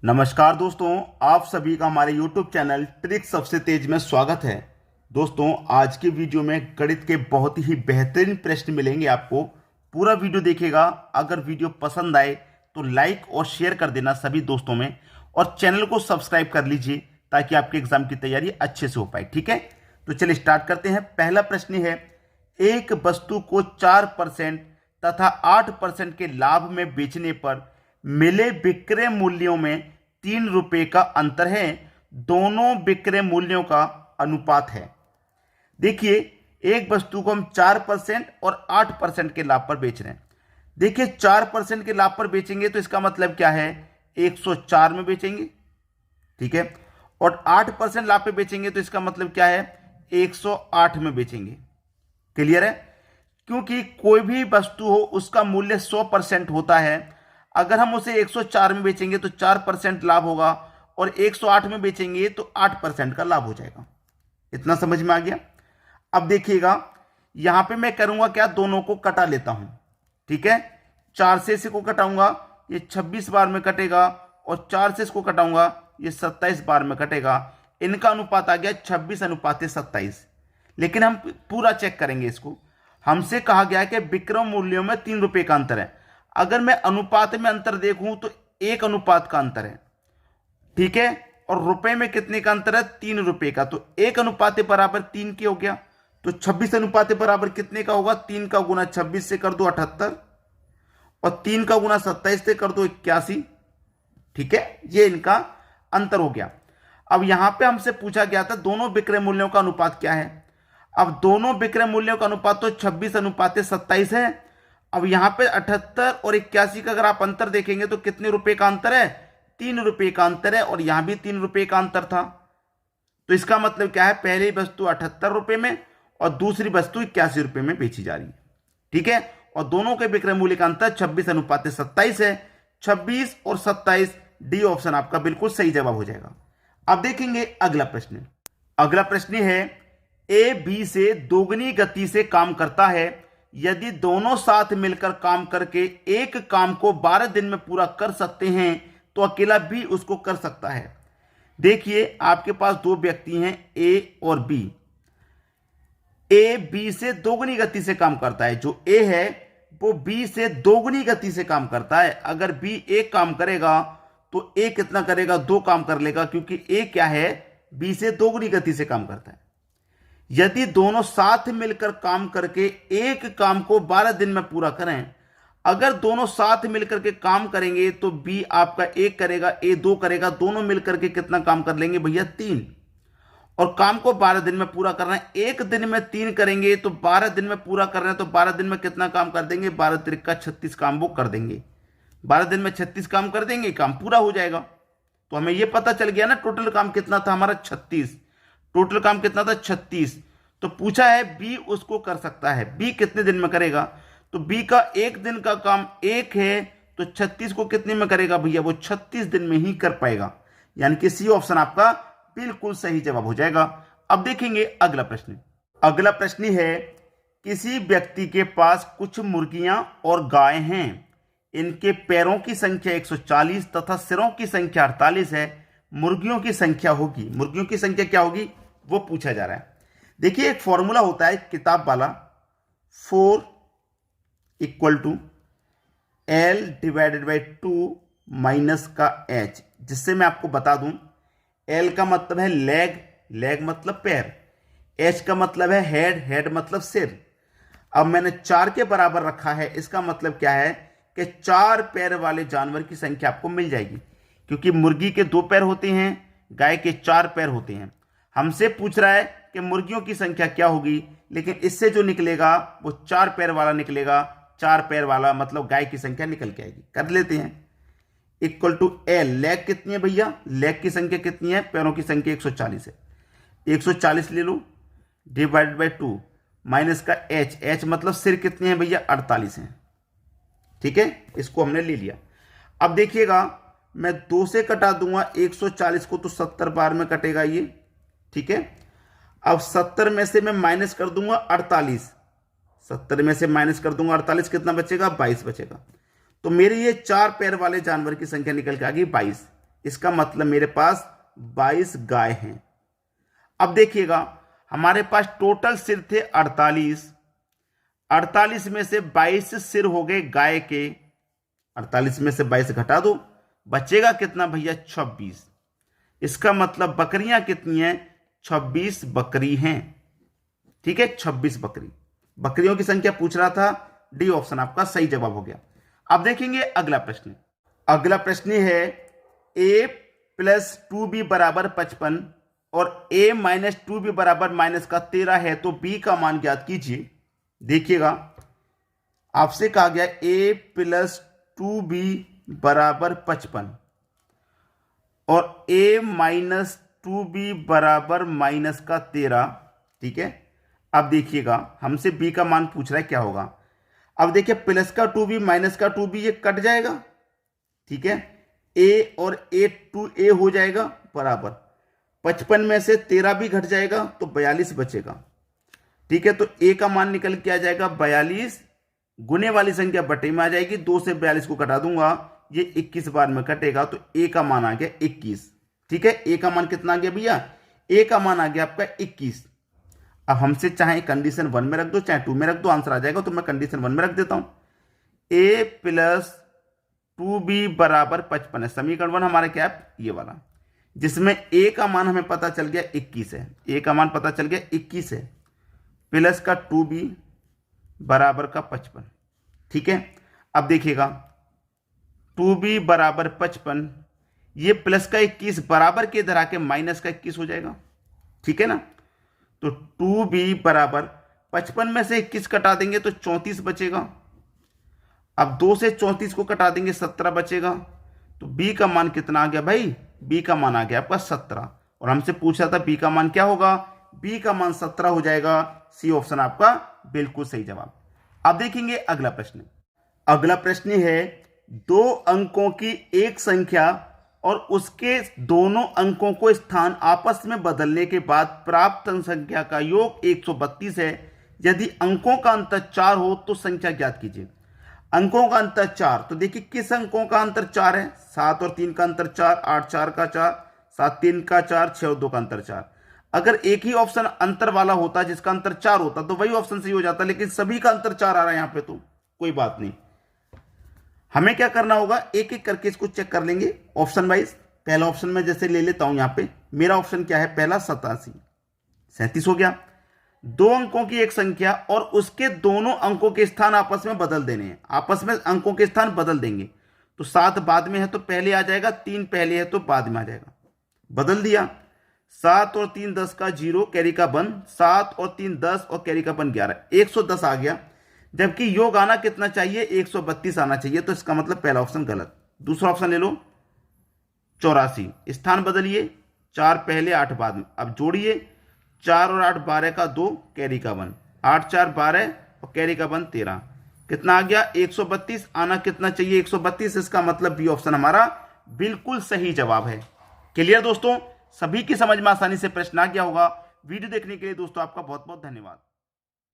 नमस्कार दोस्तों, आप सभी का हमारे YouTube चैनल ट्रिक सबसे तेज में स्वागत है। दोस्तों, आज की वीडियो में गणित के बहुत ही बेहतरीन प्रश्न मिलेंगे आपको। पूरा वीडियो देखिएगा। अगर वीडियो पसंद आए तो लाइक और शेयर कर देना सभी दोस्तों में, और चैनल को सब्सक्राइब कर लीजिए ताकि आपके एग्जाम की तैयारी अच्छे से हो पाए। ठीक है, तो चलिए स्टार्ट करते हैं। पहला प्रश्न है, एक वस्तु को 4% तथा 8% के लाभ में बेचने पर मिले विक्रय मूल्यों में 3 रुपए का अंतर है। दोनों विक्रय मूल्यों का अनुपात है। देखिए, एक वस्तु को हम 4% और 8% के लाभ पर बेच रहे हैं। देखिए, 4% के लाभ पर बेचेंगे तो इसका मतलब क्या है, 104 में बेचेंगे। ठीक है, और 8% लाभ पे बेचेंगे तो इसका मतलब क्या है, 108 में बेचेंगे। क्लियर है? क्योंकि कोई भी वस्तु हो उसका मूल्य 100% होता है। अगर हम उसे 104 में बेचेंगे तो 4% लाभ होगा, और 108 में बेचेंगे तो 8% का लाभ हो जाएगा। इतना समझ में आ गया? अब देखिएगा, यहां पे मैं करूंगा क्या, दोनों को कटा लेता हूं। ठीक है, 4 से इसे को कटाऊंगा, ये 26 बार में कटेगा, और 4 से इसको कटाऊंगा, ये 27 बार में कटेगा। इनका अनुपात आ गया 26:27। लेकिन हम पूरा चेक करेंगे इसको। हमसे कहा गया है कि विक्रय मूल्यों में 3 रुपए का अंतर है। अगर मैं अनुपात में अंतर देखूं तो 1 अनुपात का अंतर है। ठीक है, और रुपए में कितने का अंतर है, 3 रुपए का। तो 1 अनुपात बराबर 3 के हो गया। तो 26 अनुपात बराबर कितने का होगा, 3 का गुना 26 से कर दो 78, और 3 का गुना 27 से कर दो 81। ठीक है, ये इनका अंतर हो गया। अब यहां पे हमसे पूछा गया था दोनों विक्रय मूल्यों का अनुपात क्या है। अब दोनों विक्रय मूल्यों का अनुपात तो 26:27 है। अब यहां पे 78 और 81 का अगर आप अंतर देखेंगे तो कितने रुपए का अंतर है, 3 रुपए का अंतर है, और यहां भी 3 रुपए का अंतर था। तो इसका मतलब क्या है, पहली वस्तु 78 रुपए में और दूसरी वस्तु 81 रुपए में बेची जा रही है। ठीक है, और दोनों के विक्रय मूल्य का अंतर 26:27 है। 26 और 27, डी ऑप्शन आपका बिल्कुल सही जवाब हो जाएगा। अब देखेंगे अगला प्रश्न। अगला प्रश्न है, ए बी से दोगुनी गति से काम करता है। यदि दोनों साथ मिलकर काम करके एक काम को 12 दिन में पूरा कर सकते हैं तो अकेला बी उसको कर सकता है। देखिए, आपके पास दो व्यक्ति हैं, ए और बी। ए बी से दोगुनी गति से काम करता है। जो ए है वो बी से दोगुनी गति से काम करता है। अगर बी एक काम करेगा तो ए कितना करेगा, 2 काम कर लेगा, क्योंकि ए क्या है, बी से दोगुनी गति से काम करता है। यदि दोनों साथ मिलकर काम करके एक काम को 12 दिन में पूरा करें, अगर दोनों साथ मिलकर के काम करेंगे तो बी आपका 1 करेगा, ए 2 करेगा, दोनों मिलकर के कितना काम कर लेंगे भैया, 3। और काम को 12 दिन में पूरा करना है। एक दिन में 3 करेंगे तो 12 दिन में पूरा कर रहे हैं, तो 12 दिन में कितना काम कर देंगे, 12 त्रिका 36 काम वो कर देंगे। 12 दिन में 36 काम कर देंगे, काम पूरा हो जाएगा। तो हमें यह पता चल गया ना, टोटल काम कितना था हमारा, 36। टोटल काम कितना था, 36। तो पूछा है बी उसको कर सकता है, बी कितने दिन में करेगा। तो बी का एक दिन का काम 1 है, तो 36 को कितने में करेगा भैया, वो 36 दिन में ही कर पाएगा। यानी कि सी ऑप्शन आपका बिल्कुल सही जवाब हो जाएगा। अब देखेंगे अगला प्रश्न। अगला प्रश्न है, किसी व्यक्ति के पास कुछ मुर्गियां और गाय हैं। इनके पैरों की संख्या 140 तथा सिरों की संख्या 48 है। मुर्गियों की संख्या होगी, मुर्गियों की संख्या क्या होगी वो पूछा जा रहा है। देखिए, एक फॉर्मूला होता है किताब वाला, 4 = L / 2 माइनस का H, जिससे मैं आपको बता दूं, L का मतलब है लेग, लेग मतलब पैर, H का मतलब है हेड, हेड मतलब सिर। अब मैंने 4 के बराबर रखा है, इसका मतलब क्या है कि 4 पैर वाले जानवर की संख्या आपको मिल जाएगी, क्योंकि मुर्गी के 2 पैर होते हैं, गाय के 4 पैर होते हैं। हमसे पूछ रहा है कि मुर्गियों की संख्या क्या होगी, लेकिन इससे जो निकलेगा वो 4 पैर वाला निकलेगा। 4 पैर वाला मतलब गाय की संख्या निकल के आएगी। कर लेते हैं, = L, लेग कितनी है भैया, लेग की संख्या कितनी है, पैरों की संख्या 140 है, 140 ले लो, / 2 माइनस का H, H मतलब सिर कितने हैं भैया, 48 हैं। ठीक है, इसको हमने ले लिया। अब देखिएगा, मैं 2 से कटा दूंगा 140 को तो 70 बार में कटेगा ये। ठीक है, अब 70 में से मैं माइनस कर दूंगा 48, 70 में से माइनस कर दूंगा 48, कितना बचेगा, 22 बचेगा। तो मेरी ये 4 पैर वाले जानवर की संख्या निकल के आ गई 22। इसका मतलब मेरे पास 22 गाय हैं। अब देखिएगा हमारे पास टोटल सिर थे 48। 48 में से 22 सिर हो गए गाय के। 48 में से 22 घटा दो, बचेगा कितना भैया? 26। इसका मतलब बकरियां कितनी हैं? 26 बकरी हैं। ठीक है, 26 बकरी। बकरियों की संख्या पूछ रहा था, डी ऑप्शन आपका सही जवाब हो गया। अब देखेंगे अगला प्रश्न। अगला प्रश्न है a प्लस 2b बराबर 55 और a माइनस 2b बराबर माइनस का 13 है, तो b का मान ज्ञात कीजिए। देखिएगा आपसे कहा गया a प्लस 2b बराबर 55 और a माइनस 2b बराबर माइनस का 13। ठीक है, अब देखिएगा हमसे b का मान पूछ रहा है, क्या होगा? अब देखिए प्लस का 2b माइनस का 2b ये कट जाएगा। ठीक है, a और a हो जाएगा बराबर 55 में से 13 भी घट जाएगा तो 42 बचेगा। ठीक है, तो a का मान निकल के आ जाएगा 42, गुने वाली संख्या बटे में आ जाएगी, 2 से 42 को घटा दूंगा, ये 21 बार में कटेगा, तो a का मान आ गया 21। ठीक है, a का मान कितना आ गया भैया? a का मान आ गया आपका 21। अब हमसे चाहे कंडीशन 1 में रख दो चाहे 2 में रख दो, आंसर आ जाएगा, तो मैं कंडीशन 1 में रख देता हूं। a प्लस 2b बराबर 55 है, समीकरण 1 हमारा क्या है? ये वाला, जिसमें a का मान हमें पता चल गया 21 है। a का मान पता चल गया 21 है, प्लस का 2b बराबर का 55। ठीक है, अब देखिएगा 2b बराबर 55, ये प्लस का 21 बराबर के इधर आके माइनस का 21 हो जाएगा। ठीक है ना, तो 2b बराबर 55 में से 21 कटा देंगे तो 34 बचेगा। अब 2 से 34 को कटा देंगे 17 बचेगा। तो b का मान कितना आ गया भाई? b का मान आ गया आपका 17, और हमसे पूछा था b का मान क्या होगा? b का मान 17 हो जाएगा। सी ऑप्शन आपका बिल्कुल सही जवाब। अब देखेंगे अगला प्रश्न। अगला प्रश्न है 2 अंकों की एक संख्या और उसके दोनों अंकों को स्थान आपस में बदलने के बाद प्राप्त संख्या का योग 132 है। यदि अंकों का अंतर 4 हो तो संख्या ज्ञात कीजिए। अंकों का अंतर 4, तो देखिए किस अंकों का अंतर 4 है? 7 और 3 का अंतर 4, 8 4 का 4, 7 3 का 4, 6 और 2 का अंतर 4। अगर एक ही ऑप्शन अंतर वाला होता जिसका अंतर 4 होता तो वही ऑप्शन सही हो जाता, लेकिन सभी का अंतर 4 आ रहा है यहां पे, तो कोई बात नहीं। हमें क्या करना होगा, एक एक करके इसको चेक कर लेंगे ऑप्शन वाइज। पहला ऑप्शन में जैसे ले लेता हूं, यहां पे मेरा ऑप्शन क्या है? पहला 87, 37 हो गया। 2 अंकों की एक संख्या और उसके दोनों अंकों के स्थान आपस में बदल देने हैं। आपस में अंकों के स्थान बदल देंगे, तो 7 बाद में है तो पहले आ जाएगा, 3 पहले है तो बाद में आ जाएगा। बदल दिया, 7 और 3 10 का 0, कैरी का 1, 7 और 3 10 और कैरी का 1 11, 110 आ गया। जबकि योग आना कितना चाहिए? 132 आना चाहिए, तो इसका मतलब पहला ऑप्शन गलत। दूसरा ऑप्शन ले लो 84, स्थान बदलिए, 4 पहले 8 बाद में। अब जोड़िए, 4 और 8 12 का 2, कैरी का 1, 8 4 12 और कैरी का 1 13, कितना आ गया? 132। आना कितना चाहिए? 132। इसका मतलब बी ऑप्शन हमारा बिल्कुल सही जवाब है। क्लियर दोस्तों? सभी की समझ में आसानी से प्रश्न आ गया होगा। वीडियो देखने के लिए दोस्तों आपका बहुत बहुत धन्यवाद।